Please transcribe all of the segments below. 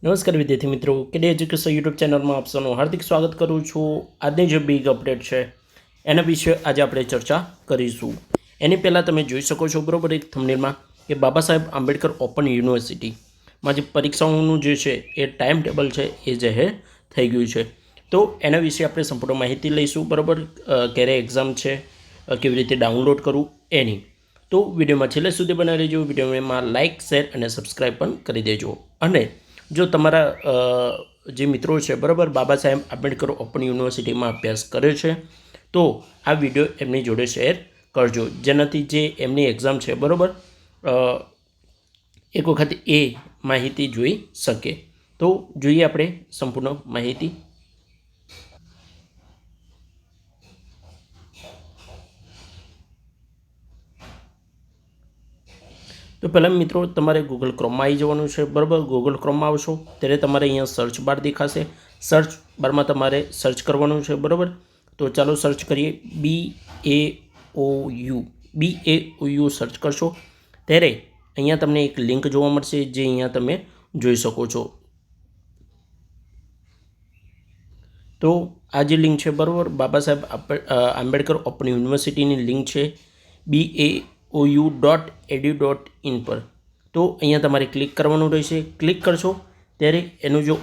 નમસ્કાર વિદ્યાર્થી મિત્રો, કેડી એજ્યુકેશન યુટ્યુબ ચેનલમાં આપ સૌનું હાર્દિક સ્વાગત કરું છું. આજની જે બિગ અપડેટ છે એના વિશે આજે આપણે ચર્ચા કરીશું. એની પહેલાં તમે જોઈ શકો છો બરાબર એક થંબનેલમાં કે બાબા સાહેબ આંબેડકર ઓપન યુનિવર્સિટીમાં જે પરીક્ષાઓનું જે છે એ ટાઈમ ટેબલ છે એ જાહેર થઈ ગયું છે. તો એના વિશે આપણે સંપૂર્ણ માહિતી લઈશું બરાબર. ક્યારે એક્ઝામ છે, કેવી રીતે ડાઉનલોડ કરવું એની. તો વિડીયોમાં છેલ્લે સુધી બનાવી લેજો. વિડીયોમાં લાઇક, શેર અને સબસ્ક્રાઈબ પણ કરી દેજો. અને જો તમારા જે મિત્રો છે બરાબર બાબા સાહેબ આંબેડકર ઓપન યુનિવર્સિટીમાં અભ્યાસ કરે છે તો આ વિડીયો એમની જોડે શેર કરજો, જેનાથી જે એમની એક્ઝામ છે બરાબર એક વખત એ માહિતી જોઈ શકે. તો જોઈએ આપણે સંપૂર્ણ માહિતી. તો પહેલાં મિત્રો તમારે ગૂગલ ક્રોમમાં આવી જવાનું છે બરાબર. ગૂગલ ક્રોમમાં આવશો ત્યારે તમારે અહીંયા સર્ચ બાર દેખાશે. સર્ચ બારમાં તમારે સર્ચ કરવાનું છે બરાબર. તો ચાલો સર્ચ કરીએ. BAOU સર્ચ કરશો ત્યારે અહીંયા તમને એક લિંક જોવા મળશે જે અહીંયા તમે જોઈ શકો છો. તો આ જે લિંક છે બરાબર બાબા સાહેબ આંબેડકર ઓપન યુનિવર્સિટીની લિંક છે BAOU.edu.in પર. તો અહીંયા તમારે ક્લિક કરવાનું રહેશે. ક્લિક કરશો ત્યારે એનું જો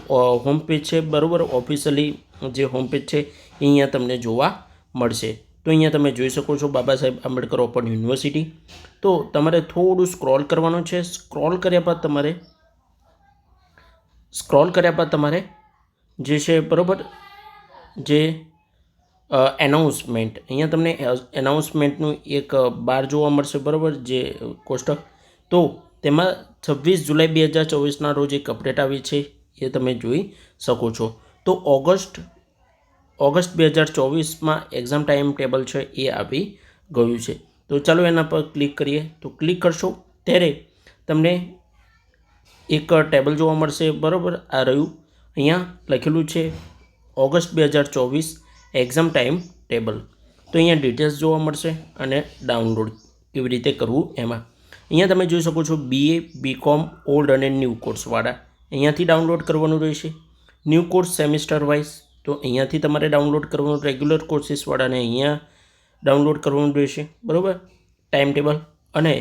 હોમ પેજ છે બરાબર, ઓફિશિયલી જે હોમ પેજ છે એ અહીંયા તમને જોવા મળશે. તો અહીંયા તમે જોઈ શકો છો બાબા સાહેબ આંબેડકર ઓપન યુનિવર્સિટી. તો તમારે થોડું સ્ક્રોલ કરવાનું છે. સ્ક્રોલ કર્યા બાદ તમારે જે છે બરાબર જે એનાઉન્સમેન્ટ, અહીંયા તમને એનાઉન્સમેન્ટનું એક બાર જોવા મળશે બરાબર, જે કોષ્ટક. તો તેમાં 26 જુલાઈ 2024ના રોજ એક અપડેટ આવી છે એ તમે જોઈ શકો છો. તો ઓગસ્ટ 2024માં એક્ઝામ ટાઈમ ટેબલ છે એ આવી ગયું છે. તો ચાલો એના પર ક્લિક કરીએ. તો ક્લિક કરશો ત્યારે તમને એક ટેબલ જોવા મળશે બરાબર. આ રહ્યું, અહીંયા લખેલું છે ઓગસ્ટ 2024 એક્ઝામ ટાઈમ ટેબલ. તો અહીંયા ડિટેલ્સ જોવા મળશે અને ડાઉનલોડ કેવી રીતે કરવું એમાં. અહીંયા તમે જોઈ શકો છો BA, BCom ઓલ્ડ અને ન્યૂ કોર્સવાળા અહીંયાથી ડાઉનલોડ કરવાનું રહેશે. ન્યૂ કોર્સ સેમિસ્ટર વાઇઝ તો અહીંયાથી તમારે ડાઉનલોડ કરવાનું. રેગ્યુલર કોર્સીસવાળાને અહીંયા ડાઉનલોડ કરવાનું રહેશે બરાબર ટાઈમ ટેબલ. અને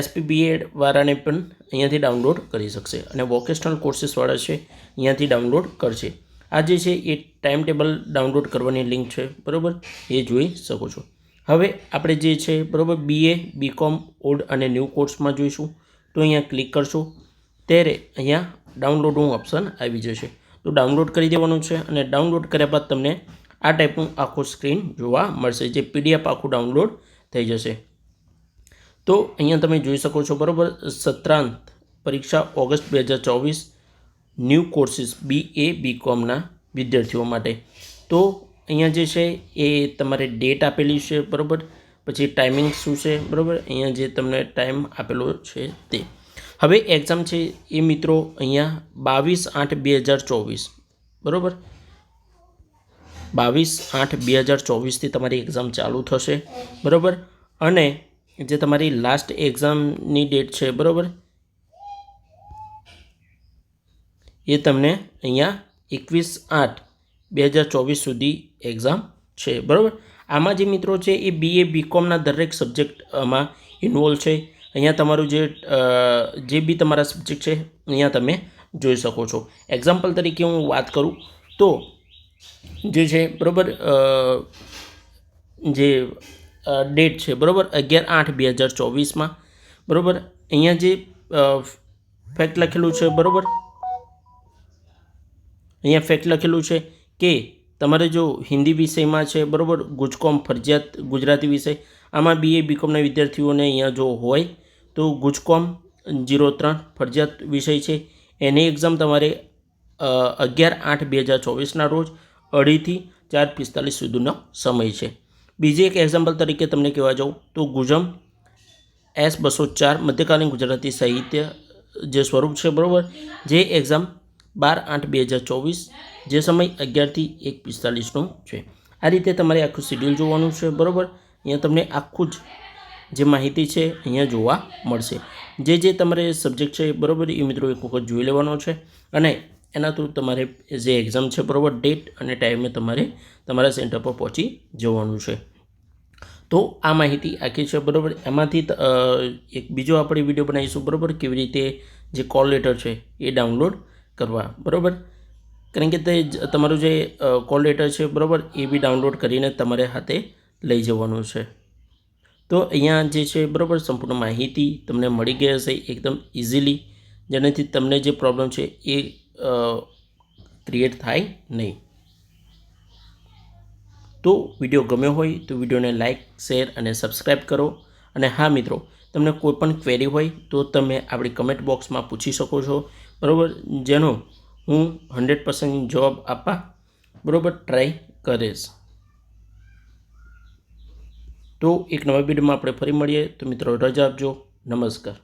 SPBA વાળાને પણ અહીંયાથી ડાઉનલોડ કરી શકશે. અને વોકેશનલ કોર્સીસવાળા છે અહીંયાથી ડાઉનલોડ કરશે. આ જે છે એ ટાઈમ ટેબલ ડાઉનલોડ કરવાની લિંક છે બરાબર, એ જોઈ શકો છો. હવે આપણે જે છે બરાબર BA, BCom ઓલ્ડ અને ન્યૂ કોર્સમાં જોઈશું. તો અહીંયા ક્લિક કરશો ત્યારે અહીંયા ડાઉનલોડનું ઓપ્શન આવી જશે. તો ડાઉનલોડ કરી દેવાનું છે અને ડાઉનલોડ કર્યા બાદ તમને આ ટાઈપનું આખું સ્ક્રીન જોવા મળશે, જે PDF આખું ડાઉનલોડ થઈ જશે. તો અહીંયા તમે જોઈ શકો છો બરાબર સત્રાંત પરીક્ષા ઓગસ્ટ 2024 ન્યૂ કોર્સીસ BA, BComના વિદ્યાર્થીઓ માટે. તો અહીંયા જે છે એ તમારે ડેટ આપેલી છે બરાબર, પછી ટાઈમિંગ શું છે બરાબર, અહીંયા જે તમને ટાઈમ આપેલો છે તે. હવે એક્ઝામ છે એ મિત્રો અહીંયા 22/8/2024 બરાબર, 22/8/2024થી તમારી એક્ઝામ ચાલુ થશે બરાબર. અને જે તમારી લાસ્ટ એક્ઝામની ડેટ છે બરાબર એ તમને અહીંયા 21/8/2024 સુધી એક્ઝામ છે બરાબર. આમાં જે મિત્રો છે એ BA, BComના દરેક સબ્જેક્ટમાં ઇન્વોલ્વ છે. અહીંયા તમારું જે બી તમારા સબ્જેક્ટ છે અહીંયા તમે જોઈ શકો છો. એક્ઝામ્પલ તરીકે હું વાત કરું તો જે છે બરાબર જે ડેટ છે બરાબર 11/8/2024માં બરાબર. અહીંયા જે ફેક્ટ લખેલું છે બરાબર, અહીંયા ફેક્ટ લખેલું છે કે તમારે જો હિન્દી વિષયમાં છે બરાબર ગુજકોમ ફરજિયાત ગુજરાતી વિષય, આમાં BA, BComના વિદ્યાર્થીઓને અહીંયા જો હોય તો ગુજકોમ 03 ફરજિયાત વિષય છે. એની એક્ઝામ તમારે 11/8/2024ના રોજ 2:30થી 4:45 સુધીનો સમય છે. બીજી એક એક્ઝામ્પલ તરીકે તમને કહેવા જાઉં તો ગુજમ S204 મધ્યકાલીન ગુજરાતી સાહિત્ય જે સ્વરૂપ છે બરાબર, જે એક્ઝામ 12/8/2024 જે સમય 11થી 1:45નો છે. આ રીતે તમારે આખું શેડ્યુલ જોવાનું છે બરાબર. અહીંયા તમને આખું જ જે માહિતી છે અહીંયા જોવા મળશે. જે તમારે સબ્જેક્ટ છે બરાબર એ મિત્રો એક વખત જોઈ લેવાનો છે અને એના થ્રુ તમારે જે એક્ઝામ છે બરાબર ડેટ અને ટાઈમે તમારે તમારા સેન્ટર પર પહોંચી જવાનું છે. તો આ માહિતી આખી છે બરાબર. એમાંથી એક બીજો આપણે વિડીયો બનાવીશું બરાબર, કેવી રીતે જે કોલ લેટર છે એ ડાઉનલોડ કરવા બરાબર. કારણ કે તે તમારું જે કોલ લેટર છે બરાબર એ બી ડાઉનલોડ કરીને તમારે હાથે લઈ જવાનું છે. તો અહીંયા જે છે બરાબર સંપૂર્ણ માહિતી તમને મળી ગઈ હશે એકદમ ઇઝીલી, જેનાથી તમને જે પ્રોબ્લેમ છે એ ક્રિએટ થાય નહીં. તો વિડીયો ગમ્યો હોય તો વિડીયોને લાઇક, શેર અને સબસ્ક્રાઈબ કરો. અને હા મિત્રો, તમને કોઈ પણ ક્વેરી હોય તો તમે આપણી કમેન્ટ બોક્સમાં પૂછી શકો છો બરાબર, જેનો હું 100% જવાબ આપવા બરાબર ટ્રાય કરીશ. તો એક નવા વિડીયોમાં આપણે ફરી મળીએ. તો મિત્રો રજા આપજો. નમસ્કાર.